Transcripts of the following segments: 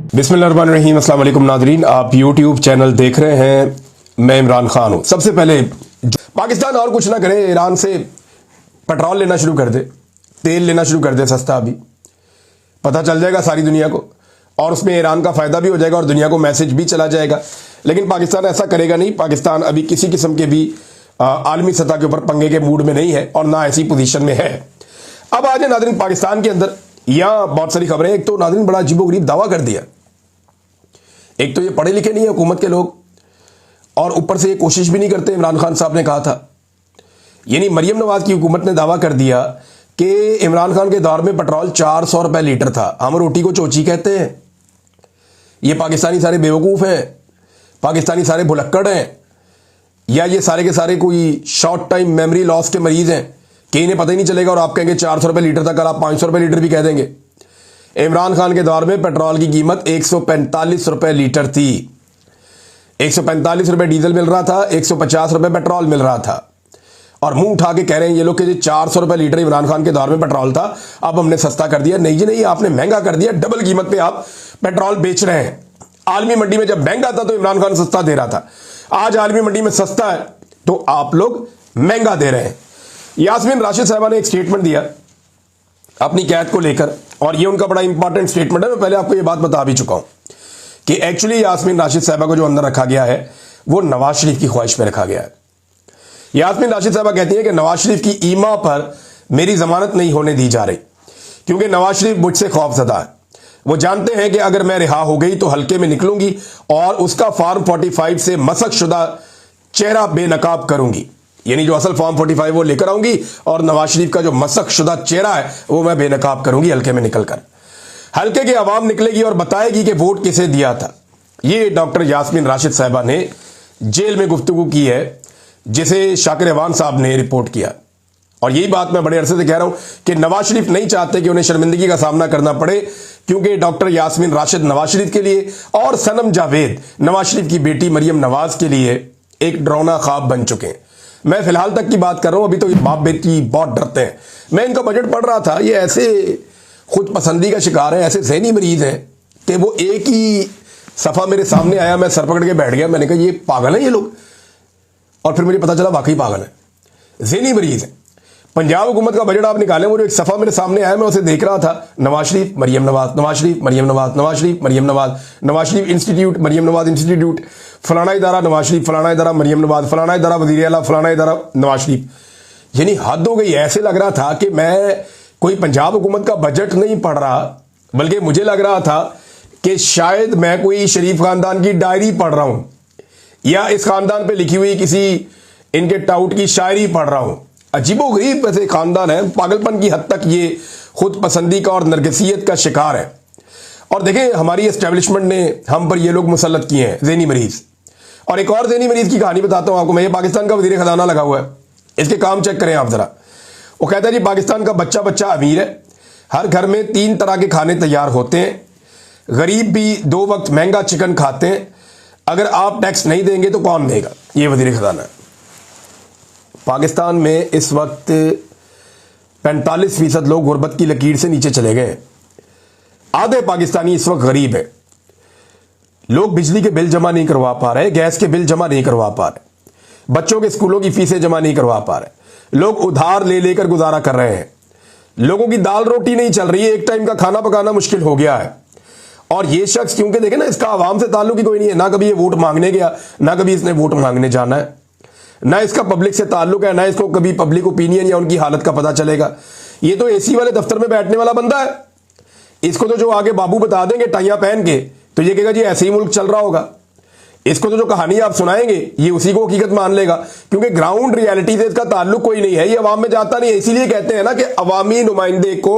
बिस्मिल्लाहिर्रहमानिर्रहीम। अस्सलाम वालेकुम नाज़रीन, आप यूट्यूब चैनल देख रहे हैं। मैं इमरान खान हूं। सबसे पहले पाकिस्तान और कुछ ना करे, ईरान से पेट्रोल लेना शुरू कर दे, तेल लेना शुरू कर दे सस्ता। अभी पता चल जाएगा सारी दुनिया को और उसमें ईरान का फायदा भी हो जाएगा और दुनिया को मैसेज भी चला जाएगा। लेकिन पाकिस्तान ऐसा करेगा नहीं। पाकिस्तान अभी किसी किस्म के भी आलमी सतह के ऊपर पंगे के मूड में नहीं है और ना ऐसी पोजीशन में है। अब आज नाज़रीन पाकिस्तान के अंदर यहां बहुत सारी खबरें। एक तो नाज़रीन बड़ा अजीबोगरीब दावा कर दिया। एक तो ये पढ़े लिखे नहीं है हुकूमत के लोग और ऊपर से ये कोशिश भी नहीं करते। इमरान खान साहब ने कहा था, यानी मरियम नवाज की हुकूमत ने दावा कर दिया कि इमरान खान के दौर में पेट्रोल 400 रुपए लीटर था। हम रोटी को चोची कहते हैं। ये पाकिस्तानी सारे बेवकूफ़ हैं, पाकिस्तानी सारे भुलक्कड़ हैं, या ये सारे के सारे कोई शॉर्ट टाइम मेमोरी लॉस के मरीज हैं कि इन्हें पता ही नहीं चलेगा और आप कहेंगे 400 रुपए लीटर था, कल आप 500 रुपए लीटर भी कह देंगे। इमरान खान के दौर में पेट्रोल की कीमत 145 रुपए लीटर थी। 145 रुपए डीजल मिल रहा था, 150 रुपए पेट्रोल मिल रहा था। और मुंह उठा के कह रहे हैं ये लोग कि 400 रुपए लीटर इमरान खान के दौर में पेट्रोल था, अब हमने सस्ता कर दिया। नहीं जी नहीं, आपने महंगा कर दिया। डबल कीमत पे आप पेट्रोल बेच रहे हैं। आलमी मंडी में जब महंगा था तो इमरान खान सस्ता दे रहा था। आज आलमी मंडी में सस्ता है तो आप लोग महंगा दे रहे हैं। यास्मीन राशिद साहबा ने एक स्टेटमेंट दिया अपनी कैद को लेकर और ये उनका बड़ा इंपॉर्टेंट स्टेटमेंट है। मैं पहले आपको ये बात बता भी चुका हूं कि एक्चुअली यास्मीन राशिद साहबा को जो अंदर रखा गया है वो नवाज शरीफ की ख्वाहिश में रखा गया है। यास्मीन राशिद साहबा कहती है कि नवाज शरीफ की ईमा पर मेरी जमानत नहीं होने दी जा रही क्योंकि नवाज शरीफ मुझसे खौफजदा है। वो जानते हैं कि अगर मैं रिहा हो गई तो हल्के में निकलूंगी और उसका फॉर्म 45 से मसक शुदा चेहरा बेनकाब करूंगी। यानी जो असल फॉर्म 45 वो लेकर आऊंगी और नवाज शरीफ का जो मसक शुदा चेहरा है वो मैं बेनकाब करूंगी हल्के में निकलकर। हल्के की आवाम निकलेगी और बताएगी कि वोट किसे दिया था। ये डॉक्टर यास्मीन राशिद साहबा ने जेल में गुफ्तगू की है, जिसे शाकिर अवान साहब ने रिपोर्ट किया। और यही बात मैं बड़े अरसे से कह रहा हूं कि नवाज शरीफ नहीं चाहते कि उन्हें शर्मिंदगी का सामना करना पड़े, क्योंकि डॉक्टर यास्मीन राशिद नवाज शरीफ के लिए और सनम जावेद नवाज शरीफ की बेटी मरियम नवाज के लिए एक डरावना ख्वाब बन चुके हैं। मैं फिलहाल तक की बात कर रहा हूं, अभी तो ये बाप बेटी बहुत डरते हैं। मैं इनका बजट पढ़ रहा था, ये ऐसे खुद पसंदी का शिकार है, ऐसे ज़हनी मरीज हैं कि वो एक ही सफ़ा मेरे सामने आया, मैं सर पकड़ के बैठ गया। मैंने कहा ये पागल है ये लोग, और फिर मुझे पता चला वाकई पागल है, ज़हनी मरीज है। पंजाब हुकूमत का बजट आप निकालें, वो जो एक सफ़ा मेरे सामने आया मैं उसे देख रहा था। नवाज शरीफ मरियम नवाज, नवाज शरीफ मरियम नवाज, नवाज शरीफ मरियम नवाज, नवाज शरीफ इंस्टीट्यूट मरियम नवाज इंस्टीट्यूट, फलाना इदारा नवाज शरीफ, फलाना इदारा मरियम नवाज, फलाना इदारा वज़ीर आला, फलाना इदारा नवाज शरीफ। यानी हद हो गई। ऐसे लग रहा था कि मैं कोई पंजाब हुकूमत का बजट नहीं पढ़ रहा, बल्कि मुझे लग रहा था कि शायद मैं कोई शरीफ खानदान की डायरी पढ़ रहा हूं या इस खानदान पे लिखी हुई किसी इनके टाउट की शायरी पढ़ रहा हूं। अजीबोगरीब वैसे खानदान है, पागलपन की हद तक ये खुद पसंदी का और नरगिसियत का शिकार है। और देखें हमारी एस्टेब्लिशमेंट ने हम पर ये लोग मुसल्लत किए हैं, ज़हनी मरीज। और एक और ज़हनी मरीज की कहानी बताता हूं आपको मैं। ये पाकिस्तान का वज़ीर ख़जाना लगा हुआ है, इसके काम चेक करें आप ज़रा। वो कहता है जी पाकिस्तान का बच्चा बच्चा अमीर है, हर घर में 3 तरह के खाने तैयार होते हैं, गरीब भी 2 वक्त महंगा चिकन खाते हैं, अगर आप टैक्स नहीं देंगे तो कौन देगा। ये वज़ीर ख़जाना है। पाकिस्तान में इस वक्त 45% लोग गुर्बत की लकीर से नीचे चले गए। आधे पाकिस्तानी इस वक्त गरीब है। लोग बिजली के बिल जमा नहीं करवा पा रहे, गैस के बिल जमा नहीं करवा पा रहे, बच्चों के स्कूलों की फीसें जमा नहीं करवा पा रहे, लोग उधार ले लेकर गुजारा कर रहे हैं, लोगों की दाल रोटी नहीं चल रही है, एक टाइम का खाना पकाना मुश्किल हो गया है। और ये शख्स क्योंकि देखे ना इसका आवाम से ताल्लुक ही कोई नहीं है, ना कभी ये वोट मांगने गया, ना कभी इसने वोट मांगने जाना है, ना इसका पब्लिक से ताल्लुक है, ना इसको कभी पब्लिक ओपिनियन या उनकी हालत का पता चलेगा। ये तो एसी वाले दफ्तर में बैठने वाला बंदा है। इसको तो जो आगे बाबू बता देंगे टाइयां पहन के तो ये कहेगा जी ऐसे ही मुल्क चल रहा होगा। इसको तो जो कहानी आप सुनाएंगे ये उसी को हकीकत मान लेगा, क्योंकि ग्राउंड रियलिटी से इसका ताल्लुक कोई नहीं है, ये अवाम में जाता नहीं है। इसीलिए कहते हैं ना कि अवामी नुमाइंदे को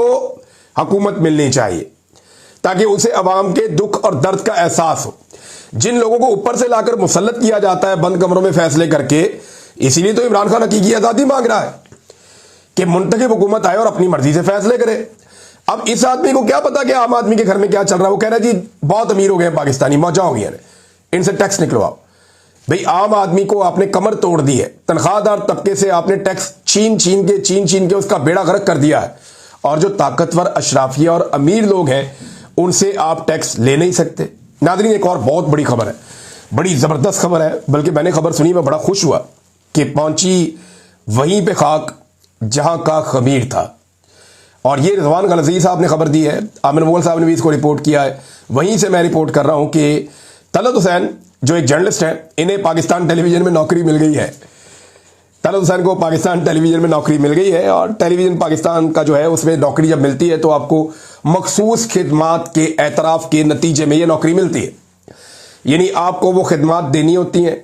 हुकूमत मिलनी चाहिए ताकि उसे अवाम के दुख और दर्द का एहसास हो। जिन लोगों को ऊपर से लाकर मुसल्लत किया जाता है बंद कमरों में फैसले करके, इसीलिए तो इमरान खान हकीकी आज़ादी मांग रहा है कि मुंतखब हुकूमत आए और अपनी मर्जी से फैसले करे। अब इस आदमी को क्या पता कि आम आदमी के घर में क्या चल रहा है। वो कह रहा है जी बहुत अमीर हो गए पाकिस्तानी, मौजा हो गया, इनसे टैक्स निकलवाओ। भाई आम आदमी को आपने कमर तोड़ दी है, तनख्वाहदार तबके से आपने टैक्स छीन छीन के उसका बेड़ा गर्क कर दिया है। और जो ताकतवर अशराफिया और अमीर लोग हैं उनसे आप टैक्स ले नहीं सकते। नाज़रीन, एक और बहुत बड़ी खबर है, बड़ी ज़बरदस्त खबर है, बल्कि मैंने खबर सुनी, मैं बड़ा खुश हुआ कि पहुंची वहीं पे खाक जहां का खमीर था। और ये रिजवान गनज़ी साहब ने खबर दी है, आमिर मुगल साहब ने भी इसको रिपोर्ट किया है, वहीं से मैं रिपोर्ट कर रहा हूं कि तलत हुसैन जो एक जर्नलिस्ट है, इन्हें पाकिस्तान टेलीविजन में नौकरी मिल गई है। तलत हुसैन को पाकिस्तान टेलीविजन में नौकरी मिल गई है, और टेलीविजन पाकिस्तान का जो है उसमें नौकरी जब मिलती है तो आपको मखसूस खिदमात के एतराफ़ के नतीजे में ये नौकरी मिलती है। यानी आपको वो खिदमात देनी होती हैं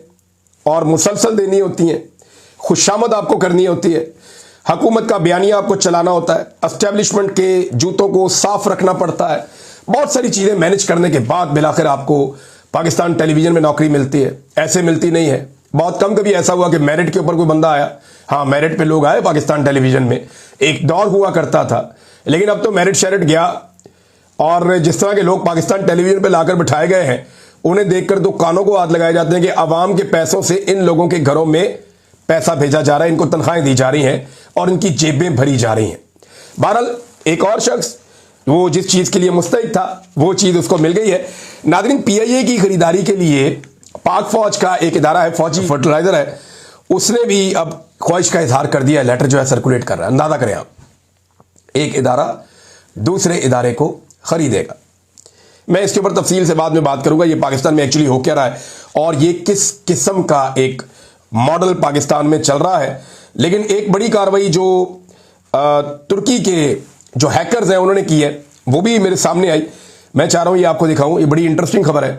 और मुसलसल देनी होती हैं, खुशामद आपको करनी होती है, हुकूमत का बयानिया आपको चलाना होता है, एस्टेब्लिशमेंट के जूतों को साफ रखना पड़ता है, बहुत सारी चीज़ें मैनेज करने के बाद बिलाखिर आपको पाकिस्तान टेलीविजन में नौकरी मिलती है। ऐसे मिलती नहीं है। बहुत कम कभी ऐसा हुआ कि मेरिट के ऊपर कोई बंदा आया। हाँ, मेरिट पे लोग आए पाकिस्तान टेलीविजन में, एक दौर हुआ करता था, लेकिन अब तो मेरिट शेरिट गया। और जिस तरह के लोग पाकिस्तान टेलीविजन पे लाकर बिठाए गए हैं, उन्हें देखकर तो कानों को हाथ लगाए जाते हैं कि अवाम के पैसों से इन लोगों के घरों में पैसा भेजा जा रहा है, इनको तनख्वाहें दी जा रही हैं और इनकी जेबें भरी जा रही हैं। बहरहाल एक और शख्स वो जिस चीज़ के लिए मुस्तहिक था वो चीज़ उसको मिल गई है। नाज़रीन, PIA की खरीदारी के लिए पाक फौज का एक इदारा है, फौजी फर्टिलाइजर है, उसने भी अब ख्वाहिश का इजहार कर दिया है। लेटर जो है सर्कुलेट कर रहा है। अंदाजा करें आप, एक इदारा दूसरे इदारे को खरीदेगा। मैं इसके ऊपर तफसील से बाद में बात करूंगा, ये पाकिस्तान में एक्चुअली हो क्या रहा है और ये किस किस्म का एक मॉडल पाकिस्तान में चल रहा है। लेकिन एक बड़ी कार्रवाई जो तुर्की के जो हैकर्स हैं उन्होंने की है, वो भी मेरे सामने आई। मैं चाह रहा हूं ये आपको दिखाऊं, ये बड़ी इंटरेस्टिंग खबर है।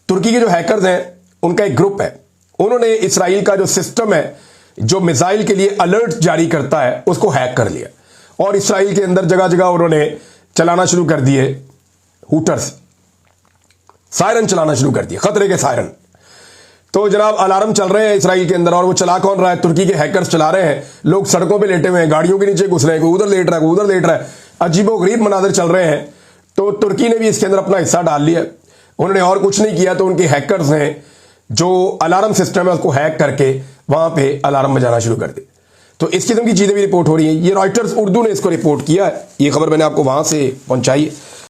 तुर्की के जो हैकर्स हैं उनका एक ग्रुप है, उन्होंने इसराइल का जो सिस्टम है जो मिसाइल के लिए अलर्ट जारी करता है उसको हैक कर लिया, और इसराइल के अंदर जगह जगह उन्होंने चलाना शुरू कर दिए हूटर्स, सायरन चलाना शुरू कर दिए, खतरे के सायरन। तो जनाब अलार्म चल रहे हैं इसराइल के अंदर, और वो चला कौन रहा है? तुर्की के हैकर्स चला रहे हैं। लोग सड़कों पे लेटे हुए हैं, गाड़ियों के नीचे घुस रहे हैं, कोई उधर लेट रहा है, कोई उधर लेट रहा है, अजीबोगरीब मनाजर चल रहे हैं। तो तुर्की ने भी इसके अंदर अपना हिस्सा डाल लिया। उन्होंने और कुछ नहीं किया, तो उनके हैकर्स हैं जो अलार्म सिस्टम है उसको हैक करके वहां पे अलार्म बजाना शुरू कर दी। तो इस किस्म की चीजें भी रिपोर्ट हो रही हैं। ये रॉयटर्स उर्दू ने इसको रिपोर्ट किया है, ये खबर मैंने आपको वहां से पहुंचाई है।